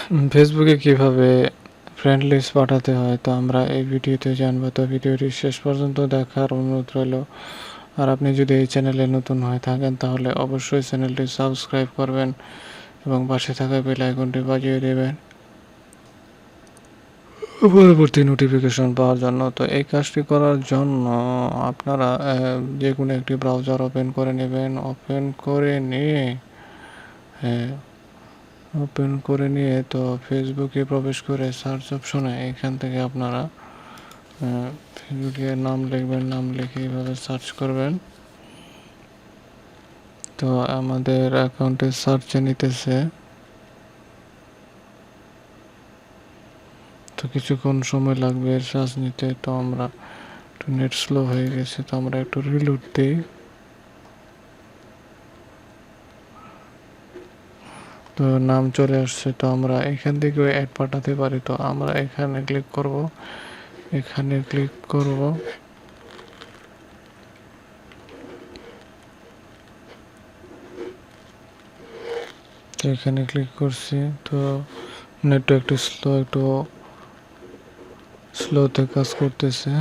ফেসবুকে কিভাবে friend list পাঠাতে হয় তো আমরা এই ভিডিওতে জানবো। তো ভিডিওটি শেষ পর্যন্ত দেখার অনুরোধ রইল। আর আপনি যদি এই চ্যানেলে নতুন হয়ে থাকেন তাহলে অবশ্যই চ্যানেলটি সাবস্ক্রাইব করবেন এবং পাশে থাকা বেল আইকনটি বাজিয়ে দেবেন পরবর্তী নোটিফিকেশন পাওয়ার জন্য। তো এই কাজটি করার জন্য আপনারা যে কোনো একটি ব্রাউজার ওপেন করে নেবেন। ওপেন করে নিয়ে তো ফেসবুকে প্রবেশ করে সার্চ অপশনে এখান থেকে আপনারা ফেসবুকের নাম লিখবেন। নাম লিখে এইভাবে সার্চ করবেন। তো আমাদের অ্যাকাউন্টে সার্চে নিতেছে, তো কিছুক্ষণ সময় লাগবে সার্চ নিতে। তো আমরা একটু নেট স্লো হয়ে গেছে, তো আমরা একটু রিলোড দিই। তো নাম চলে আসছে, তো আমরা এখান থেকে অ্যাড পাঠাতে পারি। তো আমরা এখানে ক্লিক করব, এখানে ক্লিক করব। তো এখানে ক্লিক করছি। তো নেটটা একটু স্লোতে কাজ করতেছে।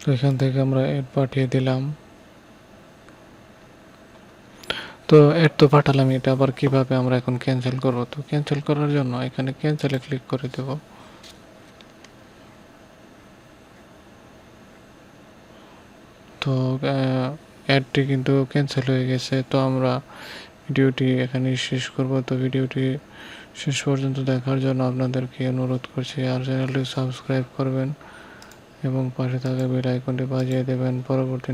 তো এখান থেকে আমরা অ্যাড পাঠিয়ে দিলাম। তো অ্যাড তো পাঠালাম, এটা আবার কিভাবে আমরা এখন ক্যান্সেল করব। তো ক্যান্সেল করার জন্য এখানে ক্যান্সেলে ক্লিক করে দেব। তো অ্যাডটি কিন্তু ক্যান্সেল হয়ে গেছে। তো আমরা ভিডিওটি এখানে শেষ করব। তো ভিডিওটি শেষ পর্যন্ত দেখার জন্য আপনাদেরকে অনুরোধ করছি। আর চ্যানেলটি সাবস্ক্রাইব করবেন এবং পাশে থাকা বেল আইকনটি বাজিয়ে দেবেন পরবর্তী